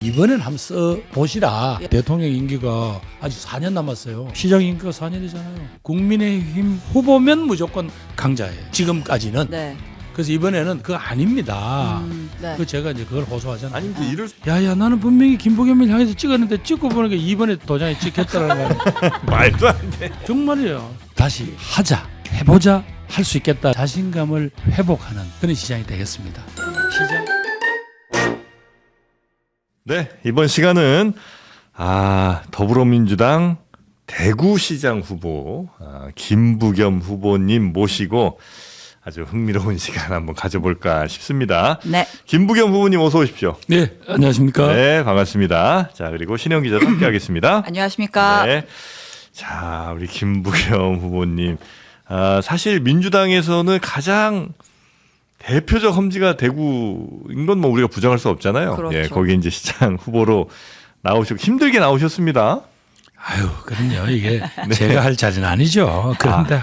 이번엔 한번 써보시라. 대통령 임기가 아직 4년 남았어요. 시장 임기가 4년이잖아요. 국민의힘 후보면 무조건 강자예요. 지금까지는. 네. 그래서 이번에는 그거 아닙니다. 네. 그 제가 이제 그걸 호소하잖아요. 아니 근데 이럴 야야 나는 분명히 김부겸을 향해서 찍었는데 찍고 보니까 이번에 도장에 찍혔다라는 거예요. 말도 안 돼. 정말이에요. 다시 하자, 해보자, 할 수 있겠다. 자신감을 회복하는 그런 시장이 되겠습니다. 시장. 네, 이번 시간은 더불어민주당 대구시장 후보 김부겸 후보님 모시고 아주 흥미로운 시간 한번 가져볼까 싶습니다. 네. 김부겸 후보님 어서 오십시오. 네, 안녕하십니까. 네, 반갑습니다. 자, 그리고 신영 기자도 함께하겠습니다. 안녕하십니까. 네. 자, 우리 김부겸 후보님. 사실 민주당에서는 가장 대표적 험지가 대구인 건 뭐 우리가 부정할 수 없잖아요. 그렇죠. 예, 거기 이제 시장 후보로 나오셨고 힘들게 나오셨습니다. 아유, 그럼요. 이게 제가 할 자리는 아니죠. 그런데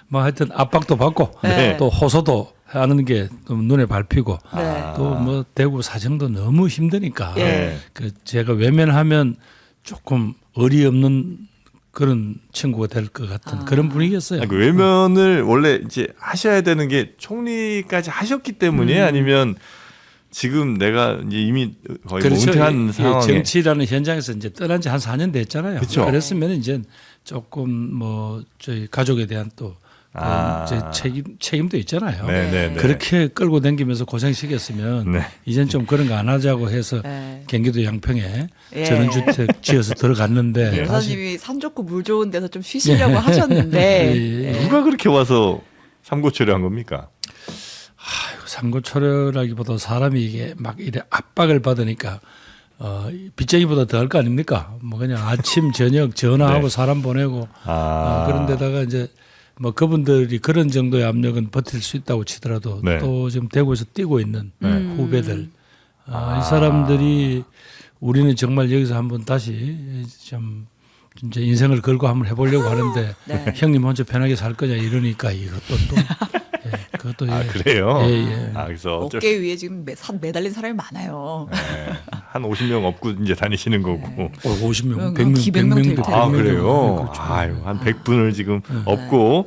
뭐 하여튼 압박도 받고 네. 또 호소도 하는 게 또 눈에 밟히고 네. 또 뭐 대구 사정도 너무 힘드니까 예. 그 제가 외면하면 조금 어리 없는 그런 친구가 될 것 같은 그런 분위기였어요. 그 외면을 원래 이제 하셔야 되는 게 총리까지 하셨기 때문에 아니면 지금 내가 이제 이미 거의 뭐 은퇴한 상황에 정치라는 현장에서 이제 떠난 지 한 4년 됐잖아요. 그쵸. 그랬으면 이제 조금 뭐 저희 가족에 대한 또 제 책임도 있잖아요. 네네네. 그렇게 끌고 다니면서 고생시켰으면 네. 이젠 좀 그런 거 안 하자고 해서 네. 경기도 양평에 예. 전원주택 지어서 들어갔는데 다시 여사님이 산 좋고 물 좋은 데서 좀 쉬시려고 하셨는데 예. 누가 그렇게 와서 삼고 처리한 겁니까? 상고초려라기보다 사람이 이게 막 이래 압박을 받으니까 빚쟁이보다 더 할 거 아닙니까? 뭐 그냥 아침 저녁 전화하고 네. 사람 보내고 그런데다가 이제 뭐 그분들이 그런 정도의 압력은 버틸 수 있다고 치더라도 네. 또 지금 대구에서 뛰고 있는 후배들 이 사람들이 우리는 정말 여기서 한번 다시 좀 진짜 인생을 걸고 한번 해보려고 하는데 네. 형님 혼자 편하게 살 거냐 이러니까 이것도 또 그것도 그래요? 예. 그래서 어쩔 어깨 위에 지금 매달린 사람이 많아요. 한 50명 업고 이제 다니시는 거고. 50명, 100명, 100명, 될 텐데. 그래요? 그렇죠. 한 100분을 지금 업고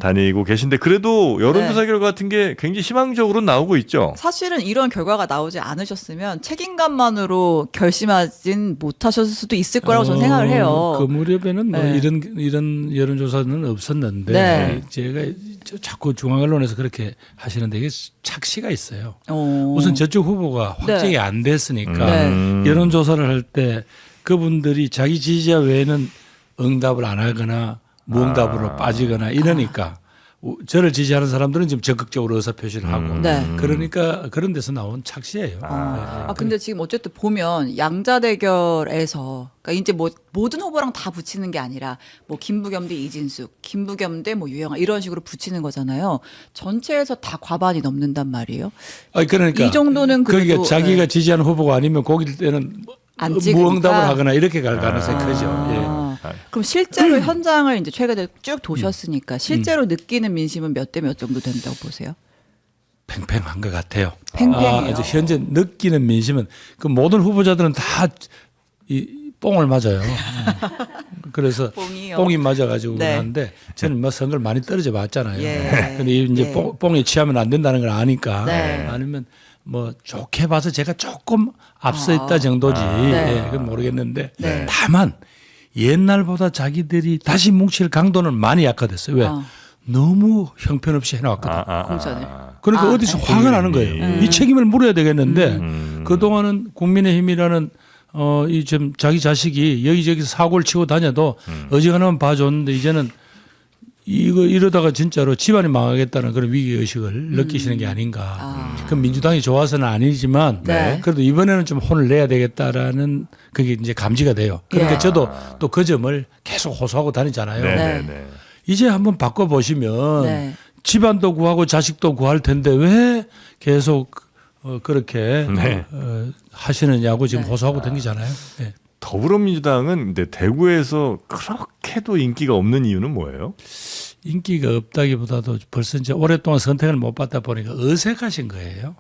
다니고 계신데 그래도 여론조사 네. 결과 같은 게 굉장히 희망적으로 나오고 있죠. 사실은 이런 결과가 나오지 않으셨으면 책임감만으로 결심하진 못하셨을 수도 있을 거라고 저는 생각을 해요. 그 무렵에는 뭐 네. 이런 여론조사는 없었는데 네. 제가 자꾸 중앙언론에서 그렇게 하시는데 이게 착시가 있어요. 오. 우선 저쪽 후보가 확정이 안 됐으니까 네. 여론조사를 할 때 그분들이 자기 지지자 외에는 응답을 안 하거나 무응답으로 빠지거나 이러니까 저를 지지하는 사람들은 지금 적극적으로 의사표시를 하고 네. 그러니까 그런 데서 나온 착시예요. 네. 근데 지금 어쨌든 보면 양자 대결에서 그러니까 이제 뭐 모든 후보랑 다 붙이는 게 아니라 뭐 김부겸 대 이진숙, 김부겸 대 뭐 유영아 이런 식으로 붙이는 거잖아요. 전체에서 다 과반이 넘는단 말이에요. 그러니까 이 정도는 그래도 그러니까 자기가 지지하는 후보가 아니면 거기 때는 안 찍으니까. 무응답을 하거나 이렇게 갈 가능성이 크죠. 예. 그럼 실제로 현장을 이제 최근에 쭉 도셨으니까 실제로 느끼는 민심은 몇 대 몇 정도 된다고 보세요? 팽팽한 것 같아요. 팽팽해요. 이제 현재 느끼는 민심은 그 모든 후보자들은 다 이 뽕을 맞아요. 그래서 뽕이요? 뽕이 맞아가지고 네. 하는데 저는 뭐 선거를 많이 떨어져 봤잖아요. 예. 근데 이제 예. 뽕에 취하면 안 된다는 걸 아니까 네. 아니면 뭐 좋게 봐서 제가 조금 앞서 있다 정도지 네. 그건 모르겠는데 네. 다만 옛날보다 자기들이 다시 뭉칠 강도는 많이 약화됐어요. 왜? 너무 형편없이 해나왔거든. 공천을. 그러니까 어디서 화가 나는 거예요. 이 책임을 물어야 되겠는데 그동안은 국민의힘이라는 이 좀 자기 자식이 여기저기서 사고를 치고 다녀도 어지간하면 봐줬는데 이제는 이러다가 진짜로 집안이 망하겠다는 그런 위기의식을 느끼시는 게 아닌가. 그럼 민주당이 좋아서는 아니지만 네. 그래도 이번에는 좀 혼을 내야 되겠다라는 그게 이제 감지가 돼요. 그러니까 예. 저도 또 그 점을 계속 호소하고 다니잖아요. 네네네. 이제 한번 바꿔보시면 네. 집안도 구하고 자식도 구할 텐데 왜 계속 그렇게 네. 하시느냐고 지금 호소하고 다니잖아요. 네. 더불어민주당은 근데 대구에서 그렇게도 인기가 없는 이유는 뭐예요? 인기가 없다기보다도 벌써 이제 오랫동안 선택을 못 받다 보니까 어색하신 거예요.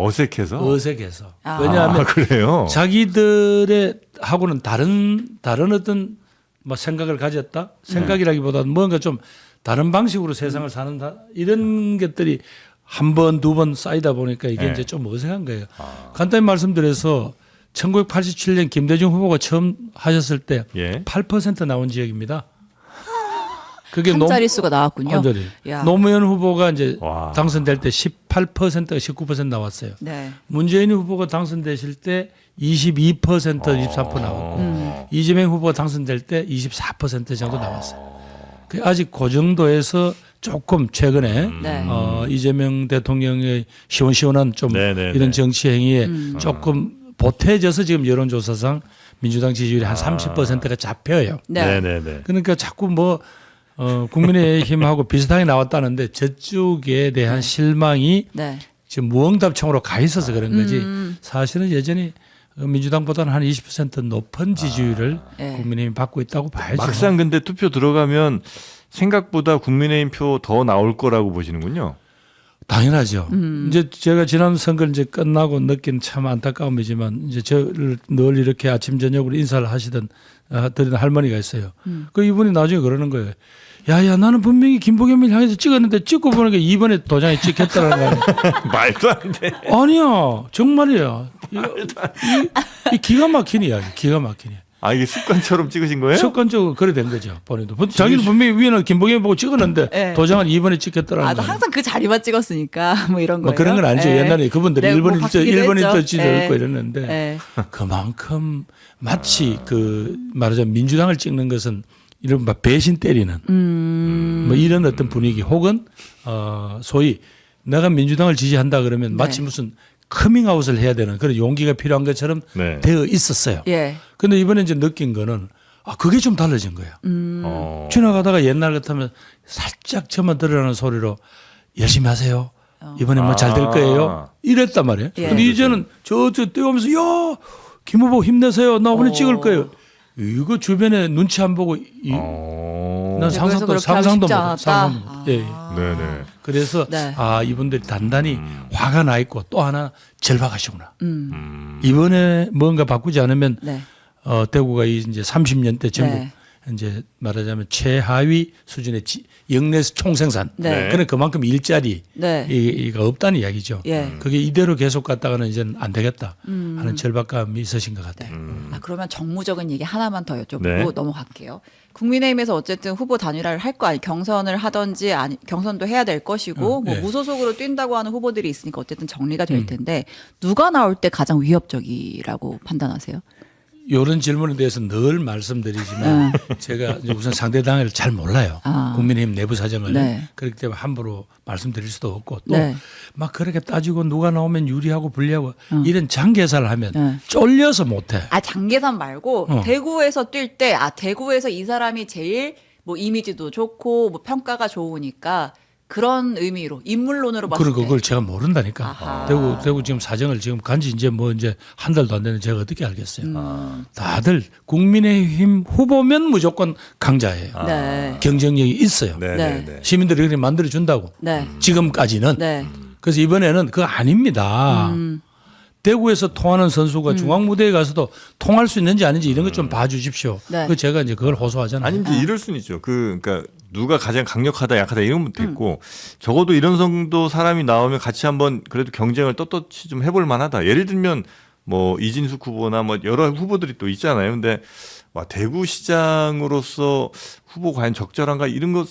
어색해서. 어색해서. 아. 왜냐하면 그래요. 자기들의 하고는 다른 어떤 뭐 생각을 가졌다. 생각이라기보다는 뭔가 좀 다른 방식으로 세상을 사는다. 이런 것들이 한 번, 두 번 쌓이다 보니까 이게 네. 이제 좀 어색한 거예요. 간단히 말씀드려서 1987년 김대중 후보가 처음 하셨을 때 예. 8% 나온 지역입니다. 그게 한 자릿수가 나왔군요. 한 자리. 야. 노무현 후보가 이제 와. 당선될 때 18%가 19% 나왔어요. 네. 문재인 후보가 당선되실 때 22% 23% 나왔고 이재명 후보가 당선될 때 24% 정도 나왔어요. 그 아직 그 정도에서 조금 최근에 네. 이재명 대통령의 시원시원한 좀 네네네. 이런 정치 행위에 조금 보태져서 지금 여론조사상 민주당 지지율이 한 30%가 잡혀요. 네. 네네네. 그러니까 자꾸 뭐 국민의힘하고 비슷하게 나왔다는데 저쪽에 대한 실망이 네. 지금 무응답청으로 가 있어서 그런 거지. 사실은 여전히 민주당보다는 한 20% 높은 지지율을 네. 국민의힘이 받고 있다고 봐야죠. 막상 근데 투표 들어가면 생각보다 국민의힘 표 더 나올 거라고 보시는군요. 당연하죠. 이제 제가 지난 선거 이제 끝나고 느낀 참 안타까움이지만 이제 저를 늘 이렇게 아침 저녁으로 인사를 하시던 드리는 할머니가 있어요. 그 이분이 나중에 그러는 거예요. 야야 나는 분명히 김부겸을 향해서 찍었는데 찍고 보니까 이번에 도장에 찍혔다는 거 아니야. 말도 안 돼. 아니야 정말이야. 이 기가 막힌 이야기. 기가 막힌 이야기. 아 이게 습관처럼 찍으신 거예요? 습관적으로 그래 된 거죠. 본인도. 자기는 분명히 위에는 김부겸 보고 찍었는데 네. 도장은 이번에 찍혔다는 아, 거. 항상 그 자리만 찍었으니까 뭐 이런 거예요. 뭐 그런 건 아니죠. 예. 옛날에 그분들이 네, 뭐 1번 바뀌기도 1번 했죠. 1도 찢어 예. 있고 이랬는데 예. 그만큼 마치 그 말하자면 민주당을 찍는 것은 이런 막 배신 때리는 뭐 이런 어떤 분위기 혹은 소위 내가 민주당을 지지한다 그러면 마치 네. 무슨 커밍아웃을 해야 되는 그런 용기가 필요한 것처럼 네. 되어 있었어요. 예. 근데 이번에 이제 느낀 거는 그게 좀 달라진 거야. 지나가다가 옛날 같으면 살짝 저만 들으라는 소리로 열심히 하세요. 이번에 뭐 잘 될 거예요. 이랬단 말이에요. 예. 근데 이제는 저 뛰어오면서 야 김 후보 힘내세요. 나 이번에 찍을 거예요. 이거 주변에 눈치 안 보고 난 그래서 상상도 그렇게 하고 상상도 싶지 못. 않았다? 상상도 못. 예. 네네. 그래서 네. 이분들이 단단히 화가 나 있고 또 하나 절박하시구나. 이번에 뭔가 바꾸지 않으면 네. 대구가 이제 30년 대 전국 네. 이제 말하자면 최하위 수준의 영내 총생산. 네. 그는 그만큼 일자리 네. 이가 없다는 이야기죠. 예. 그게 이대로 계속 갔다가는 이제는 안 되겠다 하는 절박감이 있으신 것 같아요. 그러면 정무적인 얘기 하나만 더 여쭤보고 네. 넘어갈게요. 국민의힘에서 어쨌든 후보 단일화를 할 거 아니 경선을 하든지 아니 경선도 해야 될 것이고 뭐 예. 무소속으로 뛴다고 하는 후보들이 있으니까 어쨌든 정리가 될 텐데 누가 나올 때 가장 위협적이라고 판단하세요? 이런 질문에 대해서 늘 말씀드리지만 제가 이제 우선 상대 당을 잘 몰라요. 국민의힘 내부 사정을. 네. 그렇기 때문에 함부로 말씀드릴 수도 없고 또 네. 막 그렇게 따지고 누가 나오면 유리하고 불리하고 이런 장계산을 하면 네. 쫄려서 못해. 장계산 말고 대구에서 뛸 때 대구에서 이 사람이 제일 뭐 이미지도 좋고 뭐 평가가 좋으니까 그런 의미로 인물론으로 봤을 때 그걸 제가 모른다니까. 아하. 대구 지금 사정을 지금 간지 이제 뭐 이제 한 달도 안 되는 제가 어떻게 알겠어요. 다들 국민의힘 후보면 무조건 강자예요. 네. 경쟁력이 있어요. 네네네. 시민들이 그렇게 만들어 준다고. 네. 지금까지는. 네. 그래서 이번에는 그거 아닙니다. 대구에서 통하는 선수가 중앙 무대에 가서도 통할 수 있는지 아닌지 이런 것 좀 봐주십시오. 네. 그 제가 이제 그걸 호소하잖아요. 아니 이제 이럴 수는 있죠. 그러니까 누가 가장 강력하다 약하다 이런 건 됐고 적어도 이런 정도 사람이 나오면 같이 한번 그래도 경쟁을 떳떳이 좀 해볼 만하다. 예를 들면 뭐 이진숙 후보나 뭐 여러 후보들이 또 있잖아요. 근데 와 대구시장으로서 후보 과연 적절한가 이런 거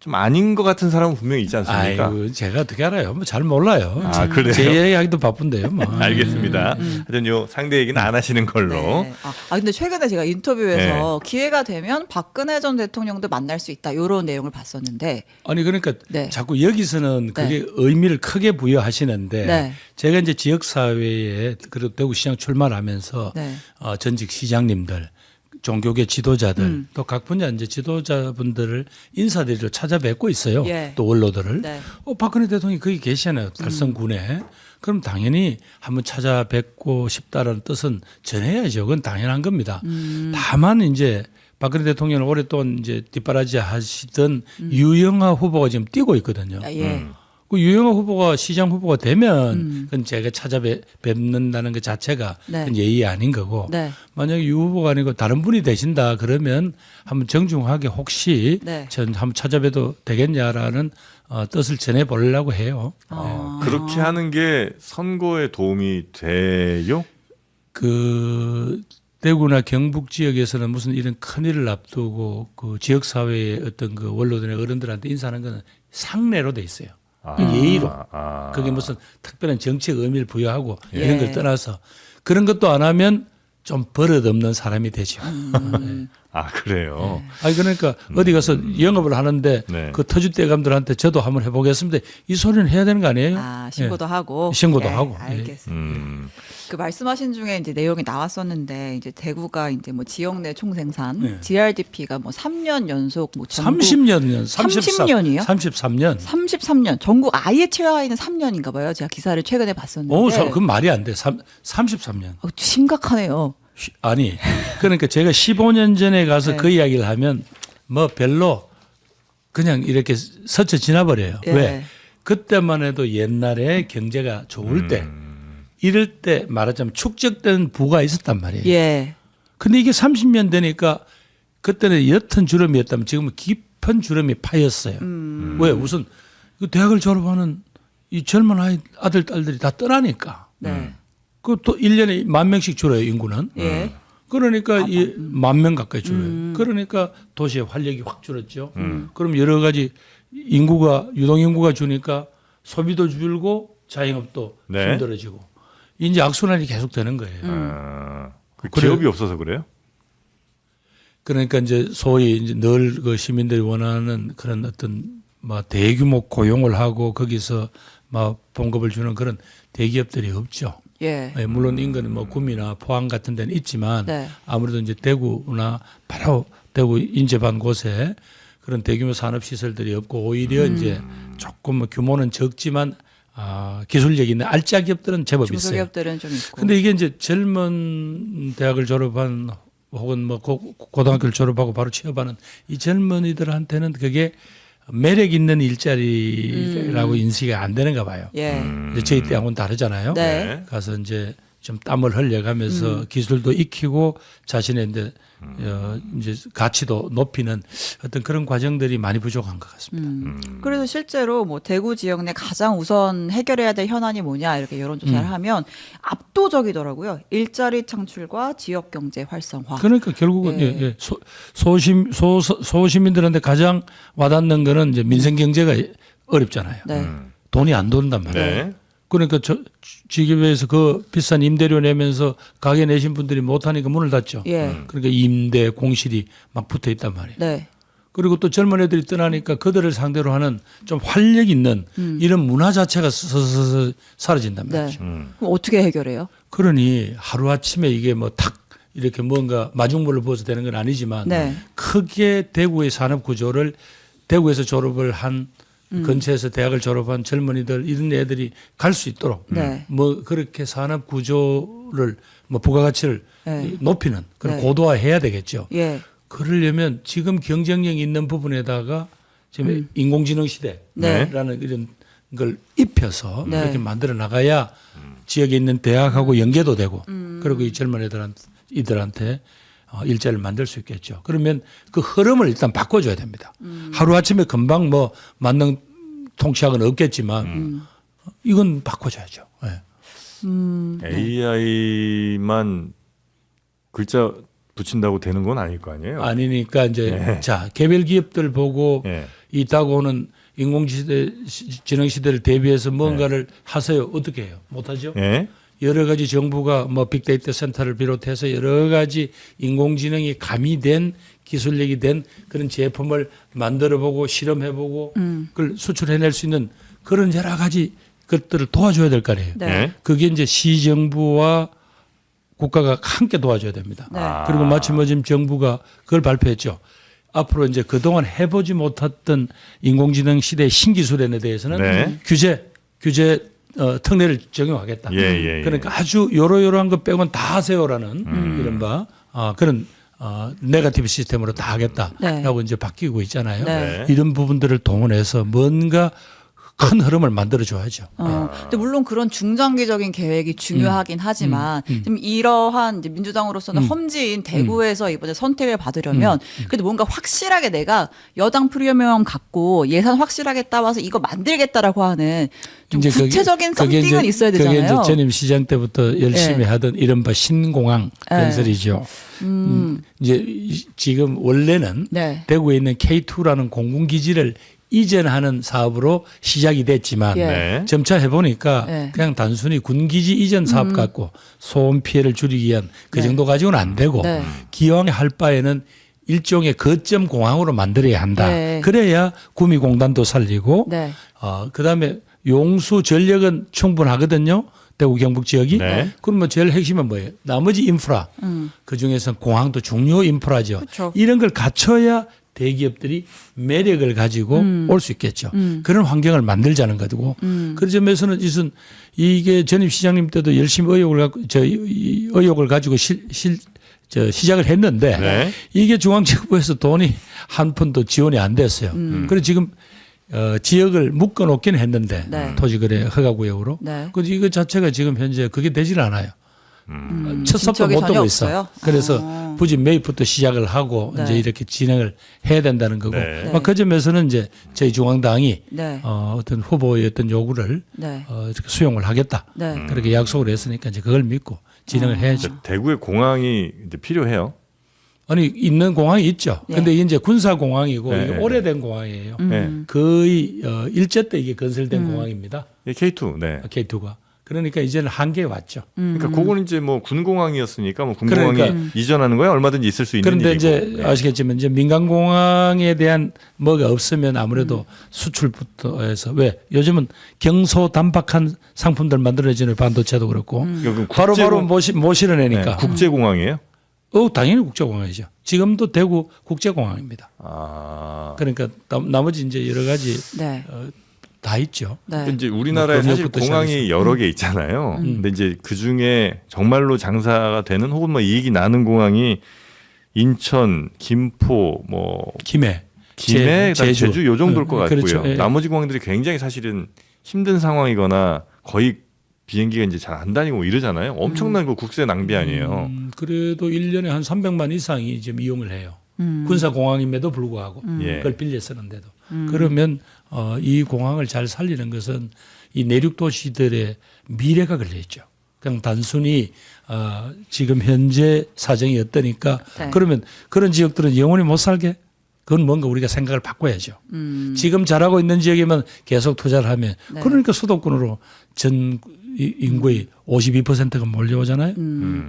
좀 아닌 것 같은 사람은 분명히 있지 않습니까? 아이고 제가 어떻게 알아요? 뭐 잘 몰라요. 아, 그래요? 제 이야기하기도 바쁜데요. 뭐. 알겠습니다. 하여튼 요 상대 얘기는 안 하시는 걸로. 네. 근데 최근에 제가 인터뷰에서 기회가 되면 박근혜 전 대통령도 만날 수 있다 이런 내용을 봤었는데 아니 그러니까 네. 자꾸 여기서는 그게 의미를 크게 부여하시는데 네. 제가 이제 지역 사회에 그리고 대구시장 출마를 하면서 네. 전직 시장님들 종교계 지도자들 또 각 분야 이제 지도자분들을 인사드리러 찾아뵙고 있어요. 예. 또 원로들을. 네. 박근혜 대통령이 거기 계시잖아요. 달성군에. 그럼 당연히 한번 찾아뵙고 싶다라는 뜻은 전해야죠. 그건 당연한 겁니다. 다만 이제 박근혜 대통령을 오랫동안 이제 뒷바라지 하시던 유영하 후보가 지금 뛰고 있거든요. 예. 그 유영아 후보가 시장 후보가 되면 그건 제가 찾아뵙는다는 것 자체가 네. 그건 예의 아닌 거고 네. 만약에 유 후보가 아니고 다른 분이 되신다 그러면 한번 정중하게 혹시 네. 전 한번 찾아뵈도 되겠냐라는 뜻을 전해 보려고 해요. 그렇게 하는 게 선거에 도움이 돼요? 그 대구나 경북 지역에서는 무슨 이런 큰 일을 앞두고 그 지역 사회의 어떤 그 원로들의 어른들한테 인사하는 거는 상례로 돼 있어요. 예의로. 그게 무슨 특별한 정치적 의미를 부여하고 예. 이런 걸 떠나서 그런 것도 안 하면 좀 버릇없는 사람이 되죠. 아 그래요. 아니 그러니까 어디 가서 영업을 하는데 네. 그 터줏대감들한테 저도 한번 해보겠습니다. 이 소리는 해야 되는 거 아니에요? 아, 신고도 하고. 신고도 하고. 예. 알겠습니다. 그 말씀하신 중에 이제 내용이 나왔었는데 이제 대구가 이제 뭐 지역 내 총생산 네. GRDP가 뭐 3년 연속 뭐 전국 30년, 30년이요? 33년. 33년 전국 아예 최하위는 3년인가 봐요. 제가 기사를 최근에 봤었는데. 오, 그 말이 안 돼. 33년. 심각하네요. 아니, 그러니까 제가 15년 전에 가서 네. 그 이야기를 하면 뭐 별로 그냥 이렇게 스쳐 지나버려요. 예. 왜? 그때만 해도 옛날에 경제가 좋을 때 이럴 때 말하자면 축적된 부가 있었단 말이에요. 예. 근데 이게 30년 되니까 그때는 옅은 주름이었다면 지금은 깊은 주름이 파였어요. 왜? 우선 그 대학을 졸업하는 이 젊은 아들, 딸들이 다 떠나니까. 네. 그 또 1년에 10,000명씩 줄어요, 인구는. 예. 그러니까 이 10,000명 가까이 줄어요. 그러니까 도시의 활력이 확 줄었죠. 그럼 여러 가지 인구가 유동인구가 주니까 소비도 줄고 자영업도 네. 힘들어지고 이제 악순환이 계속 되는 거예요. 그 그래요. 기업이 없어서 그래요? 그러니까 이제 소위 이제 늘 그 시민들이 원하는 그런 어떤 뭐 대규모 고용을 하고 거기서 막 봉급을 주는 그런 대기업들이 없죠. 예. 예, 물론 인근은 뭐 구미나 포항 같은 데는 있지만 네. 아무래도 이제 대구나 바로 대구 인접한 곳에 그런 대규모 산업 시설들이 없고 오히려 이제 조금 뭐 규모는 적지만 기술력 있는 알짜 기업들은 제법 있어요. 중소기업들은 좀 있고. 근데 이게 이제 젊은 대학을 졸업한 혹은 뭐 고등학교를 졸업하고 바로 취업하는 이 젊은이들한테는 그게 매력 있는 일자리라고 인식이 안 되는가 봐요. 예. 이제 저희 때하고는 다르잖아요. 네. 가서 이제 좀 땀을 흘려가면서 기술도 익히고 자신의 이제 가치도 높이는 어떤 그런 과정들이 많이 부족한 것 같습니다. 그래서 실제로 뭐 대구 지역 내 가장 우선 해결해야 될 현안이 뭐냐 이렇게 여론조사를 하면 압도적이더라고요. 일자리 창출과 지역 경제 활성화. 그러니까 결국은 예. 예, 소시민들한테 가장 와닿는 거는 이제 민생 경제가 어렵잖아요. 네. 돈이 안 돈단 말이에요. 네. 그러니까 지기부에서 그 비싼 임대료 내면서 가게 내신 분들이 못하니까 문을 닫죠. 예. 그러니까 임대 공실이 막 붙어 있단 말이에요. 네. 그리고 또 젊은 애들이 떠나니까 그들을 상대로 하는 좀 활력 있는 이런 문화 자체가 서서서 사라진단 네. 말이죠. 그럼 어떻게 해결해요? 그러니 하루아침에 이게 뭐 탁 이렇게 뭔가 마중물을 부어서 되는 건 아니지만 네. 크게 대구의 산업 구조를 대구에서 졸업을 한 근처에서 대학을 졸업한 젊은이들 이런 애들이 갈 수 있도록 네. 뭐 그렇게 산업 구조를 뭐 부가가치를 네. 높이는 그런 네. 고도화해야 되겠죠. 예. 그러려면 지금 경쟁력 있는 부분에다가 지금 인공지능 시대라는 이런 걸 입혀서 네. 그렇게 만들어 나가야 지역에 있는 대학하고 연계도 되고 그리고 이 젊은 이들한테 일자리를 만들 수 있겠죠. 그러면 그 흐름을 일단 바꿔줘야 됩니다. 하루아침에 금방 뭐 만능 통치학은 없겠지만 이건 바꿔줘야죠. 네. AI만 글자 붙인다고 되는 건 아닐 거 아니에요? 아니니까 이제 자 개별 기업들 보고 네. 이 다가오는 인공지능 시대를 대비해서 뭔가를 하세요. 어떻게 해요? 못하죠. 예? 여러 가지 정부가 뭐 빅데이터 센터를 비롯해서 여러 가지 인공지능이 가미된 기술력이 된 그런 제품을 만들어보고 실험해보고 그걸 수출해낼 수 있는 그런 여러 가지 것들을 도와줘야 될 거 아니에요. 네. 예? 그게 이제 시정부와 국가가 함께 도와줘야 됩니다. 네. 그리고 마침 지금 정부가 그걸 발표했죠. 앞으로 이제 그동안 해보지 못했던 인공지능 시대의 신기술에 대해서는 네. 규제 특례를 적용하겠다. 예. 그러니까 아주 요러요러한 것 빼고는 다 하세요라는 이른바 그런 네거티브 시스템으로 다 하겠다라고 네. 이제 바뀌고 있잖아요. 네. 이런 부분들을 동원해서 뭔가 큰 흐름을 만들어 줘야죠. 근데 물론 그런 중장기적인 계획이 중요하긴 하지만 지금 이러한 이제 민주당으로서는 험지인 대구에서 이번에 선택을 받으려면 그래도 뭔가 확실하게 내가 여당 프리미엄 갖고 예산 확실하게 따와서 이거 만들겠다라고 하는 좀 이제 구체적인 그게 썸띵은 이제- 있어야 그게 되잖아요. 이제 전임 시장 때부터 열심히 네. 하던 이른바 신공항 건설이죠. 이제 지금 원래는 네. 대구에 있는 K2라는 공군기지를 이전하는 사업으로 시작이 됐지만 예. 네. 점차 해보니까 네. 그냥 단순히 군기지 이전 사업 갖고 소음 피해를 줄이기 위한 그 네. 정도 가지고는 안 되고 네. 기왕에 할 바에는 일종의 거점 공항으로 만들어야 한다. 네. 그래야 구미공단도 살리고 네. 그다음에 용수 전력은 충분하거든요. 대구 경북 지역이. 네. 그러면 제일 핵심은 뭐예요? 나머지 인프라. 그 중에서 공항도 중요 인프라죠. 그쵸. 이런 걸 갖춰야 대기업들이 매력을 가지고 올 수 있겠죠. 그런 환경을 만들자는 거고. 그 점에서는 이게 전임 시장님 때도 열심히 의욕을 가지고 시작을 했는데 네. 이게 중앙정부에서 돈이 한 푼도 지원이 안 됐어요. 그래서 지금 지역을 묶어 놓기는 했는데 네. 토지거래 허가구역으로. 네. 그래서 이거 자체가 지금 현재 그게 되질 않아요. 첫 삽도 진척이 못 전혀 두고 있어. 없어요? 그래서 부지 매입부터 시작을 하고 네. 이제 이렇게 진행을 해야 된다는 거고. 네. 그 점에서는 이제 저희 중앙당이 네. 어떤 후보의 어떤 요구를 네. 이렇게 수용을 하겠다. 네. 그렇게 약속을 했으니까 이제 그걸 믿고 진행을 해야죠. 대구에 공항이 이제 필요해요. 아니 있는 공항이 있죠. 예. 근데 이제 군사 공항이고 네, 이게 네, 오래된 공항이에요. 네. 거의 일제 때 이게 건설된 공항입니다. 예, K2. 네. K2가. 그러니까 이제는 한계에 왔죠. 그러니까 그거는 이제 뭐 군공항이었으니까 뭐 군공항이 그러니까. 이전하는 거야 얼마든지 있을 수 있는 그런데 일이고. 이제 네. 아시겠지만 이제 민간 공항에 대한 뭐가 없으면 아무래도 수출부터 해서 왜 요즘은 경소단박한 상품들 만들어지는 반도체도 그렇고 그럼 바로바로 못 네, 실어내니까. 국제공항이에요? 당연히 국제공항이죠. 지금도 대구 국제공항입니다. 아. 그러니까 나머지 이제 여러 가지 네. 다 있죠. 네. 이제 우리나라에 뭐 사실 검역부터 공항이 시작해서. 여러 개 있잖아요. 근데 이제 그 중에 정말로 장사가 되는 혹은 뭐 이익이 나는 공항이 인천, 김포, 뭐 김해, 김해, 그다음에 제주 요 정도일 것 같고요. 그렇죠. 예. 나머지 공항들이 굉장히 사실은 힘든 상황이거나 거의 비행기가 이제 잘 안 다니고 뭐 이러잖아요. 엄청난 그 국세 낭비 아니에요. 그래도 1년에 한 300만 이상이 지금 이용을 해요. 군사 공항임에도 불구하고 예. 그걸 빌려 쓰는데도. 그러면 이 공항을 잘 살리는 것은 이 내륙 도시들의 미래가 걸려 있죠. 그냥 단순히 지금 현재 사정이 어떠니까 네. 그러면 그런 지역들은 영원히 못 살게. 그건 뭔가 우리가 생각을 바꿔야죠. 지금 잘하고 있는 지역에만 계속 투자를 하면 네. 그러니까 수도권으로 전 인구의 52%가 몰려오잖아요.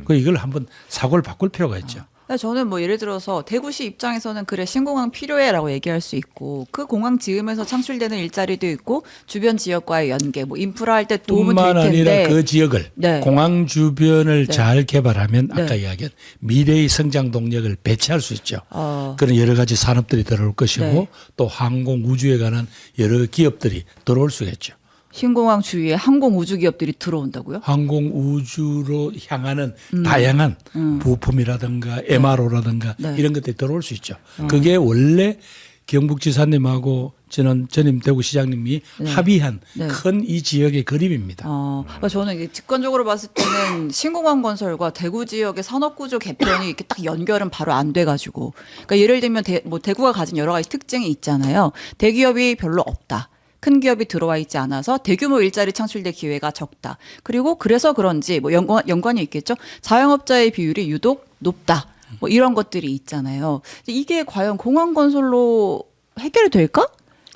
그 이걸 한번 사고를 바꿀 필요가 있죠. 저는 뭐 예를 들어서 대구시 입장에서는 그래 신공항 필요해라고 얘기할 수 있고 그 공항 지으면서 창출되는 일자리도 있고 주변 지역과의 연계 뭐 인프라 할 때 도움은 될 뿐만 텐데 아니라 그 지역을 네. 공항 주변을 네. 잘 개발하면 아까 네. 이야기한 미래의 성장 동력을 배치할 수 있죠. 어, 그런 여러 가지 산업들이 들어올 것이고 네. 또 항공 우주에 관한 여러 기업들이 들어올 수 있겠죠. 신공항 주위에 항공 우주 기업들이 들어온다고요? 항공 우주로 향하는 다양한 부품이라든가 MRO라든가 네. 이런 것들이 들어올 수 있죠. 그게 원래 경북지사님하고 전임 대구시장님이 합의한 네. 큰 이 지역의 그림입니다. 그러니까 저는 이게 직관적으로 봤을 때는 신공항 건설과 대구 지역의 산업구조 개편이 이렇게 딱 연결은 바로 안 돼가지고, 그러니까 예를 들면 뭐 대구가 가진 여러 가지 특징이 있잖아요. 대기업이 별로 없다. 큰 기업이 들어와 있지 않아서 대규모 일자리 창출될 기회가 적다. 그리고 그래서 그런지 뭐 연관이 있겠죠. 자영업자의 비율이 유독 높다. 뭐 이런 것들이 있잖아요. 이게 과연 공항 건설로 해결이 될까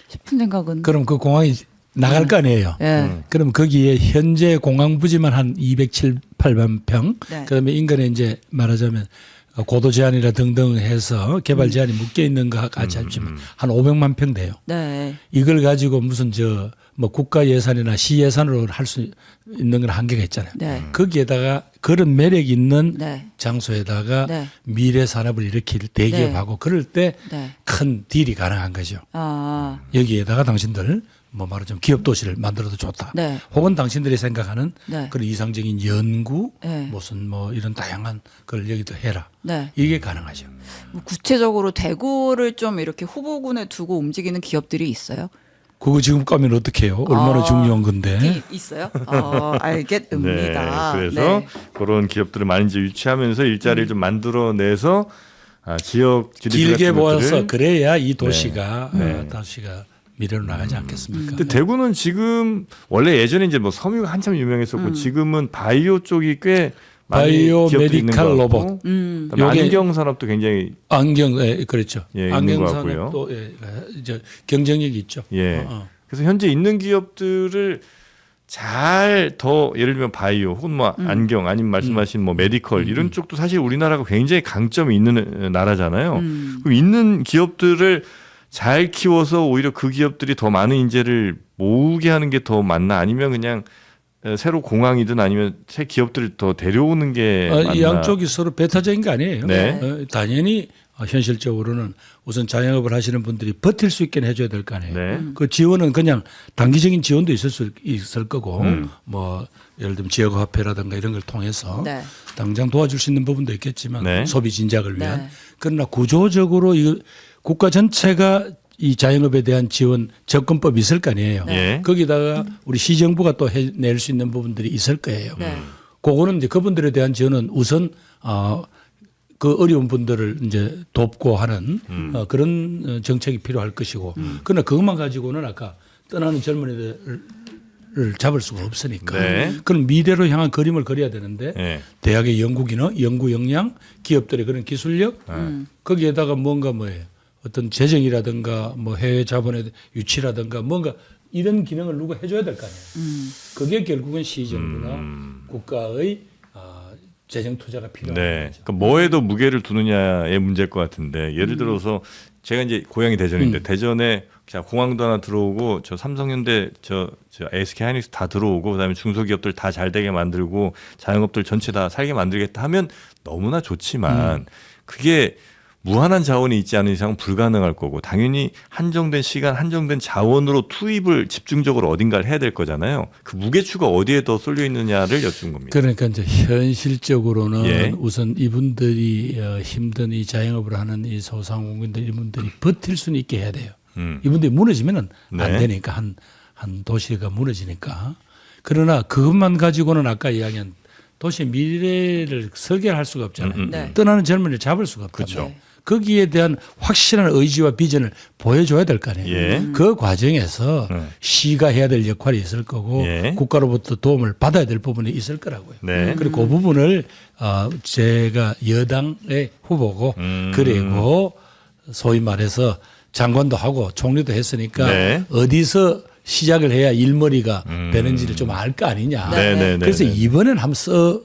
싶은 생각은. 그럼 그 공항이 나갈 거 아니에요. 예. 그럼 거기에 현재 공항 부지만 한 207~8만 평, 네. 그다음에 인근에 이제 말하자면 고도 제한이라 등등 해서 개발 제한이 묶여 있는 거 같이 합치면 한 500만 평 돼요. 네. 이걸 가지고 무슨 뭐 국가 예산이나 시 예산으로 할 수 있는 건 한계가 있잖아요. 네. 거기에다가 그런 매력 있는 네. 장소에다가 네. 미래 산업을 일으킬 대기업하고 그럴 때 네. 큰 딜이 가능한 거죠. 아. 여기에다가 당신들 뭐 말하자면 기업 도시를 만들어도 좋다. 네. 혹은 당신들이 생각하는 네. 그런 이상적인 연구 네. 무슨 뭐 이런 다양한 걸 여기도 해라. 네. 이게 가능하죠. 뭐 구체적으로 대구를 좀 이렇게 후보군에 두고 움직이는 기업들이 있어요? 그거 지금 까면 어떡해요? 얼마나 아, 중요한 건데. 있어요? 알겠습니다. 네, 그래서 네. 그런 기업들을 많이 이제 유치하면서 일자리를 좀 만들어내서 지역 GDP 길게 같은 모아서 것들을 그래야 이 도시가 네. 도시가 미래로 나가지 않겠습니까? 근데 대구는 지금 원래 예전에 이제 뭐 섬유가 한참 유명했었고 지금은 바이오 쪽이 꽤 많이 바이오 기업들이 있는 것 메디칼 같고 로봇. 그다음에 요게- 안경 산업도 굉장히 안경, 그렇죠. 예, 있는 안경 것 같고요. 산업도 이제 경쟁력이 있죠. 예. 어. 그래서 현재 있는 기업들을 잘 더 예를 들면 바이오 혹은 뭐 안경 아니면 말씀하신 뭐 메디컬 이런 쪽도 사실 우리나라가 굉장히 강점이 있는 나라잖아요. 그럼 있는 기업들을 잘 키워서 오히려 그 기업들이 더 많은 인재를 모으게 하는 게 더 맞나 아니면 그냥 새로 공항이든 아니면 새 기업들을 더 데려오는 게 맞나? 이 양쪽이 서로 배타적인 거 아니에요. 네. 당연히 현실적으로는 우선 자영업을 하시는 분들이 버틸 수 있게 해줘야 될 거 아니에요. 네. 그 지원은 그냥 단기적인 지원도 있을 거고 뭐 예를 들면 지역화폐라든가 이런 걸 통해서 네. 당장 도와줄 수 있는 부분도 있겠지만 네. 소비 진작을 위한 네. 그러나 구조적으로 국가 전체가 이 자영업에 대한 지원 접근법이 있을 거 아니에요. 네. 거기다가 우리 시정부가 또 해낼 수 있는 부분들이 있을 거예요. 네. 그거는 이제 그분들에 대한 지원은 우선 그 어려운 분들을 이제 돕고 하는 그런 정책이 필요할 것이고 그러나 그것만 가지고는 아까 떠나는 젊은이들을 잡을 수가 없으니까 네. 그런 미래로 향한 그림을 그려야 되는데 네. 대학의 연구기능, 연구 역량, 기업들의 그런 기술력 거기에다가 뭔가 뭐예요. 어떤 재정이라든가 뭐 해외 자본의 유치라든가 뭔가 이런 기능을 누가 해줘야 될 거 아니에요. 그게 결국은 시정부나 국가의 재정 투자가 필요한 네. 거죠. 그러니까 뭐에도 무게를 두느냐의 문제일 것 같은데 예를 들어서 제가 이제 고향이 대전인데 대전에 자 공항도 하나 들어오고 저 삼성현대 저 SK 하이닉스 다 들어오고 그다음에 중소기업들 다 잘 되게 만들고 자영업들 전체 다 살게 만들겠다 하면 너무나 좋지만 그게 무한한 자원이 있지 않은 이상은 불가능할 거고 당연히 한정된 시간, 한정된 자원으로 투입을 집중적으로 어딘가를 해야 될 거잖아요. 그 무게추가 어디에 더 쏠려 있느냐를 여쭌 겁니다. 그러니까 이제 현실적으로는 예. 우선 이분들이 힘든 이 자영업을 하는 이 소상공인들 이분들이 버틸 수는 있게 해야 돼요. 이분들이 무너지면은 안 네. 되니까 한 도시가 무너지니까. 그러나 그것만 가지고는 아까 이야기한 도시의 미래를 설계할 수가 없잖아요. 네. 떠나는 젊은이를 잡을 수가 없잖아요. 그렇죠. 거기에 대한 확실한 의지와 비전을 보여줘야 될 거 아니에요. 예. 그 과정에서 시가 해야 될 역할이 있을 거고 예. 국가로부터 도움을 받아야 될 부분이 있을 거라고요. 네. 그리고 그 부분을 제가 여당의 후보고 그리고 소위 말해서 장관도 하고 총리도 했으니까 네. 어디서 시작을 해야 일머리가 되는지를 좀 알 거 아니냐. 네, 네, 네, 그래서 네. 이번엔 한번 써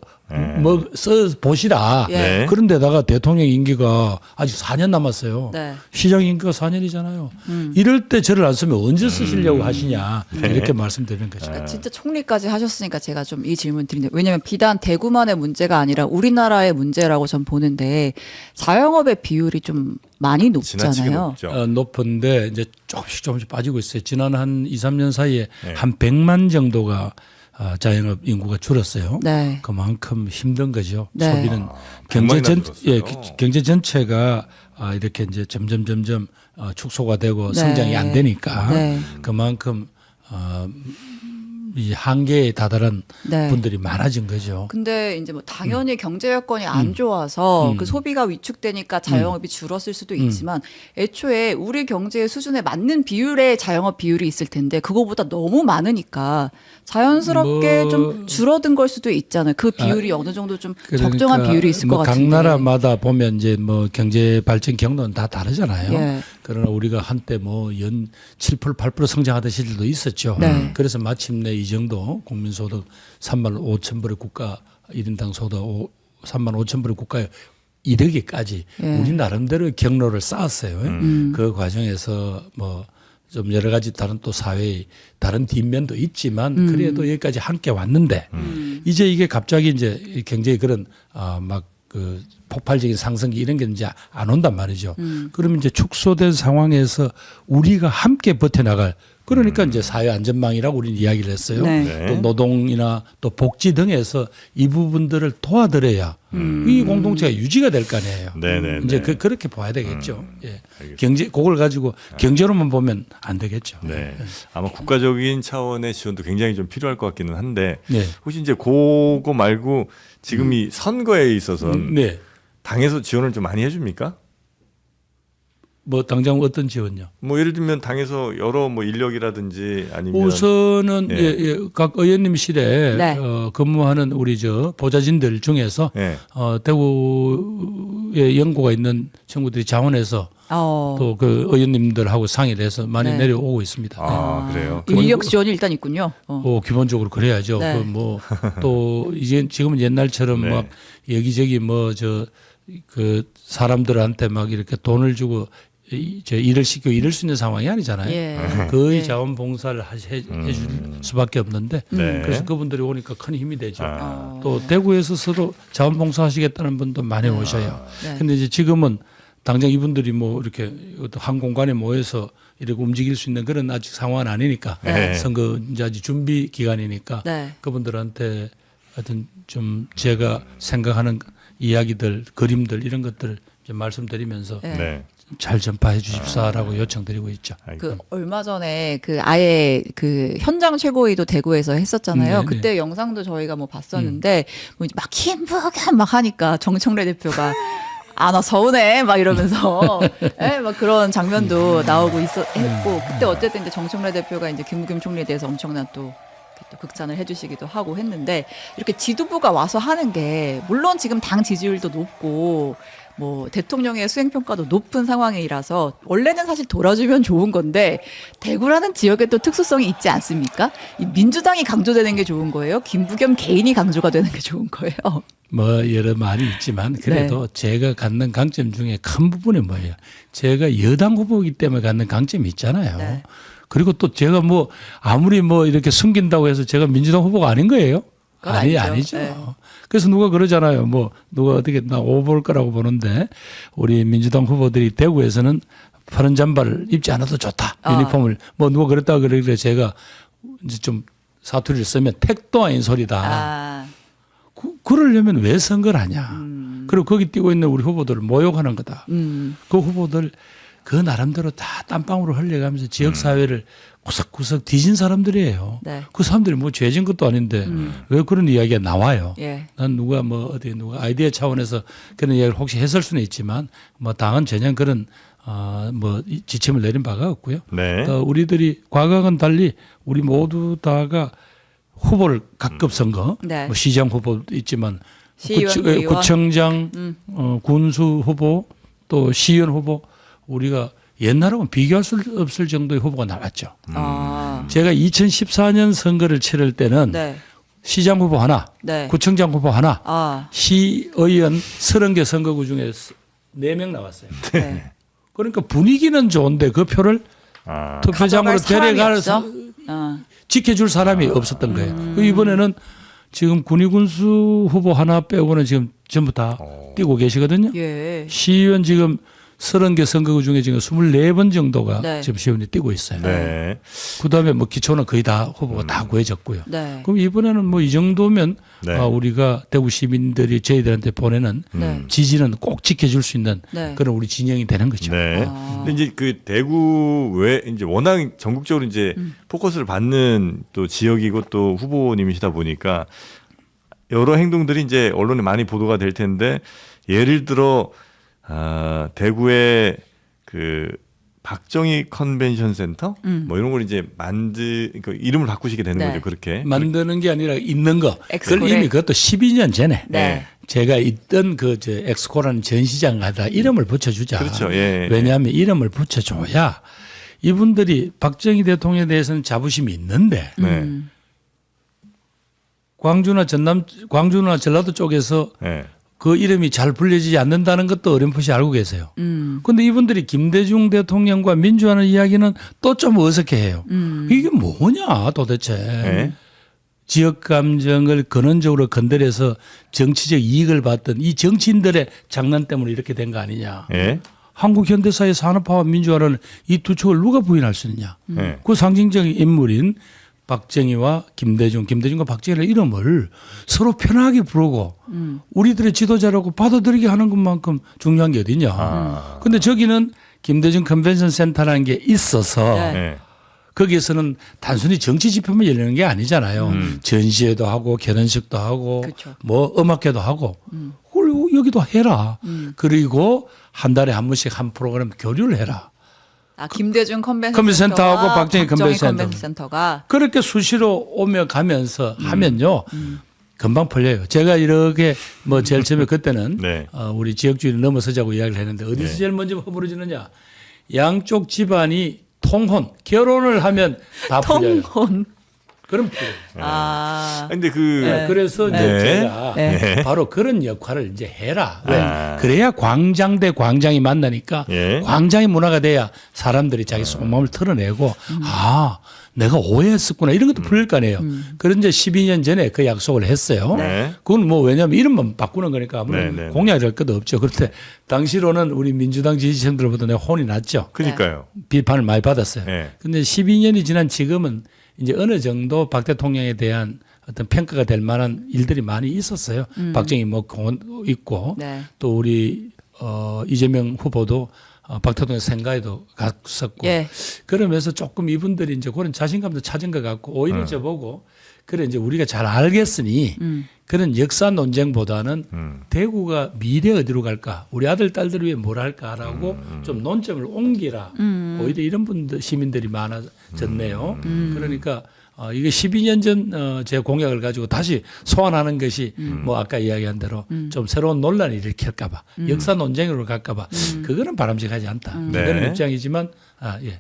보시라. 예. 그런데다가 대통령 임기가 아직 4년 남았어요. 네. 시장 임기가 4년이잖아요. 이럴 때 저를 안 쓰면 언제 쓰시려고 하시냐. 이렇게 말씀드리는 거죠. 그러니까 진짜 총리까지 하셨으니까 제가 좀 이 질문 드리는데 왜냐하면 비단 대구만의 문제가 아니라 우리나라의 문제라고 전 보는데 자영업의 비율이 좀 많이 지나치게 높잖아요. 높죠. 높은데 이제 조금씩 빠지고 있어요. 지난 한 2, 3년 사이에 네. 한 100만 정도가 자영업 인구가 줄었어요. 네. 그만큼 힘든 거죠. 네. 소비는 100만이나 줄었어요. 경제 전체가 이렇게 이제 점점 축소가 되고 네. 성장이 안 되니까 네. 그만큼 이 한계에 다다른 네. 분들이 많아진 거죠. 근데 이제 뭐 당연히 경제 여건이 안 좋아서 그 소비가 위축되니까 자영업이 줄었을 수도 있지만 애초에 우리 경제의 수준에 맞는 비율의 자영업 비율이 있을 텐데 그거보다 너무 많으니까 자연스럽게 뭐- 좀 줄어든 걸 수도 있잖아요. 그 비율이 어느 정도 좀 그러니까 적정한 비율이 있을 것 각 같은데. 나라마다 보면 이제 뭐 경제 발전 경로는 다 다르잖아요. 예. 그러나 우리가 한때 뭐 연 7%, 8% 성장하던 시절도 있었죠. 네. 그래서 마침내 이 정도 국민소득 3만 5천 불의 국가 1인당 소득 3만 5천 불의 국가에 이르기까지 예. 우리 나름대로 경로를 쌓았어요. 그 과정에서 뭐 좀 여러 가지 다른 또 사회의 다른 뒷면도 있지만 그래도 여기까지 함께 왔는데 이제 이게 갑자기 이제 굉장히 그런 막 그 폭발적인 상승기 이런 게 이제 안 온단 말이죠. 그러면 이제 축소된 상황에서 우리가 함께 버텨나갈 그러니까 이제 사회안전망이라고 우리는 이야기를 했어요. 네. 네. 또 노동이나 또 복지 등에서 이 부분들을 도와드려야 이 공동체가 유지가 될 거 아니에요. 네네. 이제 그렇게 봐야 되겠죠. 예. 알겠습니다. 경제 그걸 가지고 경제로만 보면 안 되겠죠. 네. 아마 국가적인 차원의 지원도 굉장히 좀 필요할 것 같기는 한데 네. 혹시 이제 그거 말고 지금 이 선거에 있어서는 네. 당에서 지원을 좀 많이 해줍니까? 뭐 당장 어떤 지원요? 뭐 예를 들면 당에서 여러 뭐 인력이라든지 아니면 우선은 예. 각 의원님실에 네. 근무하는 우리 저 보좌진들 중에서 예. 대구에 연고가 있는 친구들이 자원해서 또 그 의원님들하고 상의를 해서 많이 네. 내려오고 있습니다. 아, 그래요. 인력 지원이 일단 있군요. 기본적으로 그래야죠. 네. 그 뭐 또 이제 지금은 옛날처럼 네. 막 여기저기 뭐 그 사람들한테 막 이렇게 돈을 주고 저 일을 시키고 이럴 수 있는 상황이 아니잖아요. 예. 거의 예. 자원봉사를 해줄 수밖에 없는데 네. 그래서 그분들이 오니까 큰 힘이 되죠. 아. 또 대구에서 서로 자원봉사 하시겠다는 분도 많이 오셔요. 네. 근데 이제 지금은 당장 이분들이 뭐 이렇게 어떤 한 공간에 모여서 이렇게 움직일 수 있는 그런 아직 상황은 아니니까 네. 선거 이제 아직 준비 기간이니까 네. 그분들한테 하여튼 좀 제가 생각하는 이야기들, 그림들 이런 것들을 좀 말씀드리면서 네. 네. 잘 전파해 주십사라고 요청드리고 있죠. 그 얼마 전에 그 아예 그 현장 최고위도 대구에서 했었잖아요. 네, 그때 영상도 저희가 뭐 봤었는데 뭐 이제 막 김부겸 막 하니까 정청래 대표가 아 나 서운해 막 이러면서 막 그런 장면도 나오고 했고 그때 어쨌든 이제 정청래 대표가 이제 김부겸 총리에 대해서 엄청난 또 극찬을 해주시기도 하고 했는데 이렇게 지도부가 와서 하는 게 물론 지금 당 지지율도 높고 뭐 대통령의 수행평가도 높은 상황이라서 원래는 사실 돌아주면 좋은 건데 대구라는 지역에 또 특수성이 있지 않습니까? 이 민주당이 강조되는 게 좋은 거예요? 김부겸 개인이 강조가 되는 게 좋은 거예요? 뭐 여러 말이 있지만 그래도 제가 갖는 강점 중에 큰 부분이 뭐예요? 제가 여당 후보이기 때문에 갖는 강점이 있잖아요. 네. 그리고 또 제가 뭐 아무리 뭐 이렇게 숨긴다고 해서 제가 민주당 후보가 아닌 거예요? 그건 아니죠. 아니죠. 네. 그래서 누가 그러잖아요. 뭐 누가 어떻게 나 오볼 거라고 보는데 우리 민주당 후보들이 대구에서는 파란 잠바를 입지 않아도 좋다. 유니폼을 뭐 누가 그랬다고 그러길래 제가 이제 좀 사투리를 쓰면 택도 아닌 소리다. 아, 그러려면 왜 선거를 하냐. 그리고 거기 뛰고 있는 우리 후보들을 모욕하는 거다. 그 후보들 그 나름대로 다 땀방울을 흘려가면서 지역사회를 구석구석 뒤진 사람들이에요. 네. 그 사람들이 뭐 죄진 것도 아닌데 왜 그런 이야기가 나와요. 예. 난 누가 뭐 어디 누가 아이디어 차원에서 그런 이야기를 혹시 했을 수는 있지만 뭐 당은 전혀 그런 뭐 지침을 내린 바가 없고요. 네. 또 우리들이 과거와는 달리 우리 모두 다가 후보를 각급 선거, 네. 뭐 시장 후보도 있지만 시의원, 의원. 구청장, 군수 후보 또 시의원 후보 우리가 옛날하고는 비교할 수 없을 정도의 후보가 나왔죠. 아, 제가 2014년 선거를 치를 때는 네. 시장 후보 하나, 네. 구청장 후보 하나, 아, 시의원 30개 선거구 중에 4명 나왔어요. 네. 그러니까 분위기는 좋은데 그 표를 아. 투표장으로 가져갈 사람이 데려가서 없어? 지켜줄 사람이 없었던 거예요. 이번에는 지금 군의군수 후보 하나 빼고는 지금 전부 다 뛰고 계시거든요. 예. 시의원 지금 30개 선거구 중에 지금 24번 정도가 네. 지금 시의원이 뛰고 있어요. 네. 그다음에 뭐 기초는 거의 다 후보가 다 구해졌고요. 네. 그럼 이번에는 뭐 이 정도면 네. 우리가 대구 시민들이 저희들한테 보내는 네. 지지는 꼭 지켜줄 수 있는 네. 그런 우리 진영이 되는 거죠. 네. 아. 근데 이제 그 대구 외 이제 워낙 전국적으로 이제 포커스를 받는 또 지역이고 또 후보님이시다 보니까 여러 행동들이 이제 언론에 많이 보도가 될 텐데 예를 들어 대구의 그 박정희 컨벤션 센터 뭐 이런 걸 이제 그러니까 이름을 바꾸시게 되는 네. 거죠. 그렇게. 만드는 게 아니라 있는 거. 그걸 엑스코레. 이미 그것도 12년 전에 네. 제가 있던 저 엑스코라는 전시장 가다 이름을 붙여주자. 그렇죠. 예. 왜냐하면 이름을 붙여줘야 이분들이 박정희 대통령에 대해서는 자부심이 있는데 네. 광주나 전라도 쪽에서 네. 그 이름이 잘 불려지지 않는다는 것도 어렴풋이 알고 계세요. 그런데 이분들이 김대중 대통령과 민주화하는 이야기는 또 좀 어색해해요. 이게 뭐냐 도대체. 네. 지역 감정을 근원적으로 건드려서 정치적 이익을 받던 이 정치인들의 장난 때문에 이렇게 된 거 아니냐. 예. 한국 현대사의 산업화와 민주화를 이 두 축을 누가 부인할 수 있느냐. 네. 그 상징적인 인물인 박정희와 김대중과 박정희의 이름을 서로 편하게 부르고 우리들의 지도자라고 받아들이게 하는 것만큼 중요한 게 어디냐. 근데 저기는 김대중 컨벤션 센터라는 게 있어서 네. 네. 거기에서는 단순히 정치 집회만 열리는 게 아니잖아요. 전시회도 하고 결혼식도 하고 그렇죠. 뭐 음악회도 하고 그리고 여기도 해라. 그리고 한 달에 한 번씩 한 프로그램 교류를 해라. 아, 김대중 컨벤션 컨벤션 센터와 센터하고 박정희 컨벤션 컨벤션 센터가 그렇게 수시로 오며 가면서 하면요. 금방 풀려요. 제가 이렇게 뭐 제일 처음에 그때는 네. 우리 지역주의를 넘어서자고 이야기를 했는데 어디서 네. 제일 먼저 허물어지느냐. 양쪽 집안이 통혼, 결혼을 하면 다 풀려요. 통혼. 그럼 풀려요. 아. 근데 그래서 이제 네. 제가 네. 바로 그런 역할을 이제 해라. 왜? 아. 그래야 광장 대 광장이 만나니까 예. 광장의 문화가 돼야 사람들이 자기 속마음을 털어내고 아 내가 오해했었구나 이런 것도 풀릴 거 아니에요. 그런 이제 12년 전에 그 약속을 했어요. 네. 그건 뭐 왜냐하면 이름만 바꾸는 거니까 아무런 네, 네, 공약이 될 것도 없죠. 그런데 당시로는 우리 민주당 지지층들보다 내가 혼이 났죠. 그러니까요. 비판을 많이 받았어요. 네. 근데 12년이 지난 지금은 이제 어느 정도 박 대통령에 대한 어떤 평가가 될 만한 일들이 많이 있었어요. 박정희 뭐 공원 있고 네. 또 우리 이재명 후보도 박 대통령 생가에도 갔었고 예. 그러면서 조금 이분들이 이제 그런 자신감도 찾은 것 같고 오히려 저보고 그래 이제 우리가 잘 알겠으니 그런 역사 논쟁보다는 대구가 미래 어디로 갈까 우리 아들 딸들 위해 뭘 할까라고 좀 논점을 옮기라 오히려 이런 분들 시민들이 많아졌네요. 그러니까 이게 12년 전 제 공약을 가지고 다시 소환하는 것이 뭐 아까 이야기한 대로 좀 새로운 논란을 일으킬까 봐 역사 논쟁으로 갈까 봐 그거는 바람직하지 않다. 네. 그런 입장이지만 예.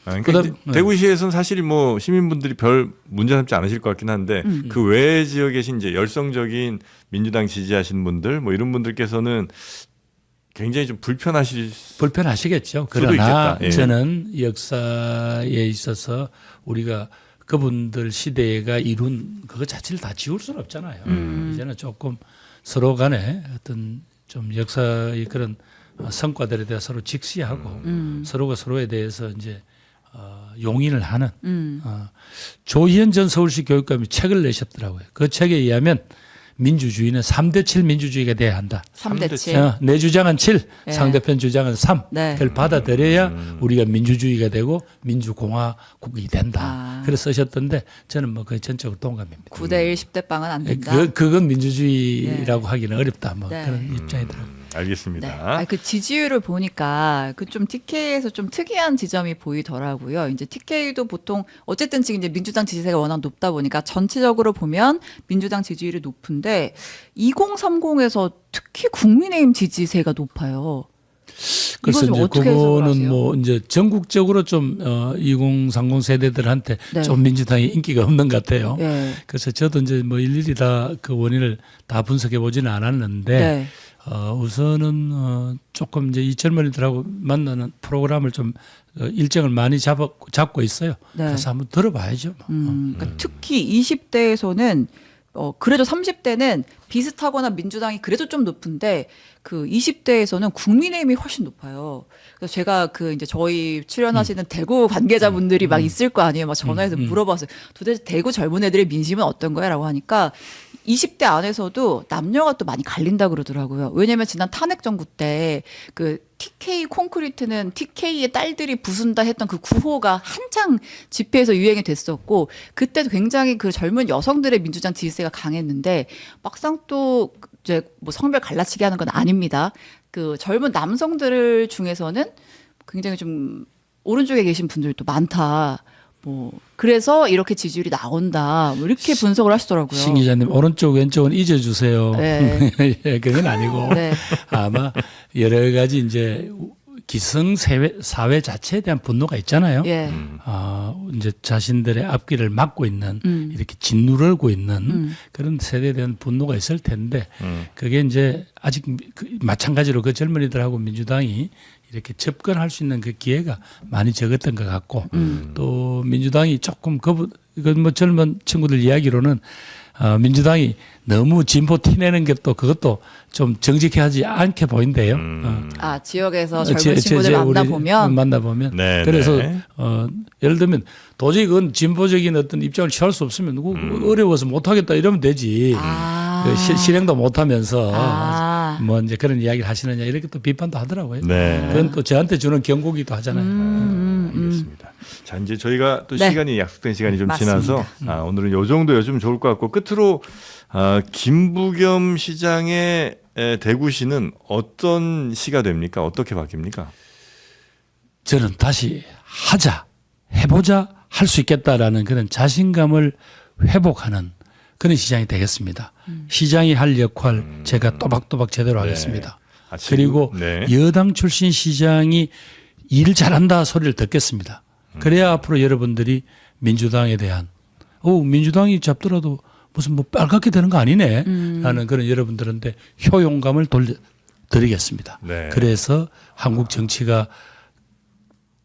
그러니까 그다음- 이제 대구시에서는 사실 뭐 시민분들이 별 문제 삼지 않으실 것 같긴 한데 그 외 지역에 계신 이제 열성적인 민주당 지지하시는 분들 뭐 이런 분들께서는 굉장히 좀 불편하시겠죠. 수도 그러나 있겠다. 예. 저는 역사에 있어서 우리가 그분들 시대가 이룬 그거 자체를 다 지울 수는 없잖아요. 이제는 조금 서로 간에 어떤 좀 역사의 그런 성과들에 대해서 서로 직시하고 서로가 서로에 대해서 이제 용인을 하는 조희연 전 서울시 교육감이 책을 내셨더라고요. 그 책에 의하면 민주주의는 3대7 민주주의가 돼야 한다. 3대7. 내 주장은 7, 네. 상대편 주장은 3. 네. 그걸 받아들여야 우리가 민주주의가 되고 민주공화국이 된다. 아. 그래서 쓰셨던데 저는 뭐 거의 전적으로 동감입니다. 9대1 10대 빵은 안 된다. 그건 민주주의라고 하기는 어렵다. 뭐 네. 그런 입장이더라고요. 알겠습니다. 네. 아니, 그 지지율을 보니까 그 좀 TK에서 좀 특이한 지점이 보이더라고요. 이제 TK도 보통 어쨌든 지금 이제 민주당 지지세가 워낙 높다 보니까 전체적으로 보면 민주당 지지율이 높은데 2030에서 특히 국민의힘 지지세가 높아요. 그래서 이거 좀 이제 어떻게 해석을 그거는 하세요? 뭐 이제 전국적으로 좀 2030 세대들한테 네. 좀 민주당이 인기가 없는 것 같아요. 네. 그래서 저도 이제 뭐 일일이 다 그 원인을 다 분석해 보지는 않았는데 네. 우선은 조금 이제 이 젊은이들하고 만나는 프로그램을 좀 일정을 많이 잡고 있어요. 네. 그래서 한번 들어봐야죠. 뭐. 그러니까 특히 20대에서는 그래도 30대는 비슷하거나 민주당이 그래도 좀 높은데 그 20대에서는 국민의힘이 훨씬 높아요. 그래서 제가 그 이제 저희 출연하시는 대구 관계자분들이 막 있을 거 아니에요. 막 전화해서 물어봤어요. 도대체 대구 젊은 애들의 민심은 어떤 거야라고 하니까 20대 안에서도 남녀가 또 많이 갈린다 그러더라고요. 왜냐면 지난 탄핵 정부 때 그 TK 콘크리트는 TK의 딸들이 부순다 했던 그 구호가 한창 집회에서 유행이 됐었고 그때도 굉장히 그 젊은 여성들의 민주당 지지세가 강했는데 막상 또 이제 뭐 성별 갈라치기 하는 건 아닙니다. 그 젊은 남성들 중에서는 굉장히 좀 오른쪽에 계신 분들도 많다. 뭐 그래서 이렇게 지지율이 나온다. 뭐 이렇게 분석을 하시더라고요. 신 기자님 오른쪽 왼쪽은 잊어주세요. 네. 예, 그건 아니고 네. 아마 여러 가지 이제 기성 사회 자체에 대한 분노가 있잖아요. 예. 이제 자신들의 앞길을 막고 있는 이렇게 짓누를 고 있는 그런 세대에 대한 분노가 있을 텐데 그게 이제 아직 마찬가지로 그 젊은이들하고 민주당이 이렇게 접근할 수 있는 그 기회가 많이 적었던 것 같고 또 민주당이 조금 이건 뭐 젊은 친구들 이야기로는 민주당이 너무 진보 티내는 게 또 그것도 좀 정직하지 않게 보인대요. 아 지역에서 젊은 제 친구들 만나보면 만나보면 네, 그래서 네. 예를 들면 도저히 그건 진보적인 어떤 입장을 취할 수 없으면 누구 어려워서 못하겠다 이러면 되지. 그 실행도 못하면서 뭐 이제 그런 이야기를 하시느냐 이렇게 또 비판도 하더라고요. 네. 그건 또 저한테 주는 경고기도 하잖아요. 알겠습니다. 자, 이제 저희가 또 네. 시간이 약속된 시간이 좀 맞습니다. 지나서 오늘은 요 정도 여쭈면 좋을 것 같고 끝으로 김부겸 시장의 대구시는 어떤 시가 됩니까? 어떻게 바뀝니까? 저는 다시 하자, 해보자, 할 수 있겠다라는 그런 자신감을 회복하는 그런 시장이 되겠습니다. 시장이 할 역할 제가 또박또박 제대로 하겠습니다. 지금, 그리고 네. 여당 출신 시장이 일 잘한다 소리를 듣겠습니다. 그래야 앞으로 여러분들이 민주당에 대한 민주당이 잡더라도 무슨 뭐 빨갛게 되는 거 아니네 라는 그런 여러분들한테 효용감을 돌려드리겠습니다. 네. 그래서 한국 정치가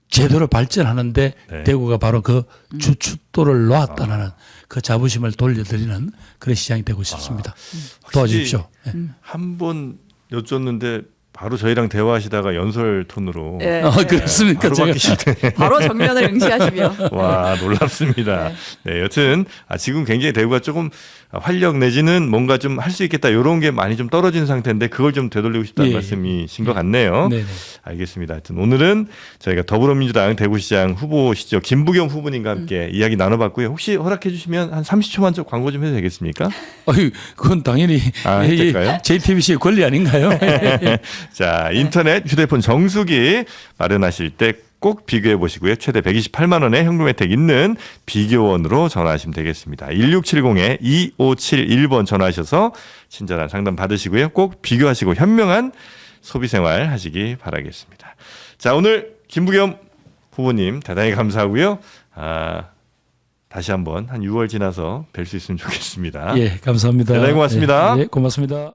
제대로 발전하는데 네. 대구가 바로 그 주춧돌을 놓았다는 그 자부심을 돌려드리는 그런 시장이 되고 싶습니다. 도와주십시오. 네. 한번 여쭸는데 바로 저희랑 대화하시다가 연설 톤으로 예. 그렇습니까? 바로 제가 바뀌시네. 바로 정면을 응시하시며 와, 놀랍습니다. 네, 여튼 지금 굉장히 대구가 조금 활력 내지는 뭔가 좀 할 수 있겠다 이런 게 많이 좀 떨어진 상태인데 그걸 좀 되돌리고 싶다는 예, 말씀이신 것 같네요. 네네. 알겠습니다. 하여튼 오늘은 저희가 더불어민주당 대구시장 후보시죠. 김부겸 후보님과 함께 이야기 나눠봤고요. 혹시 허락해 주시면 한 30초만 좀 광고 좀 해도 되겠습니까? 그건 당연히 해도 될까요? JTBC의 권리 아닌가요? 자, 인터넷 휴대폰 정수기 마련하실 때 꼭 비교해 보시고요. 최대 128만 원의 현금 혜택 있는 비교원으로 전화하시면 되겠습니다. 1670-2571번 전화하셔서 친절한 상담 받으시고요. 꼭 비교하시고 현명한 소비생활 하시기 바라겠습니다. 자, 오늘 김부겸 후보님 대단히 감사하고요. 다시 한번 한 6월 지나서 뵐 수 있으면 좋겠습니다. 예, 감사합니다. 대단히 고맙습니다. 예, 고맙습니다.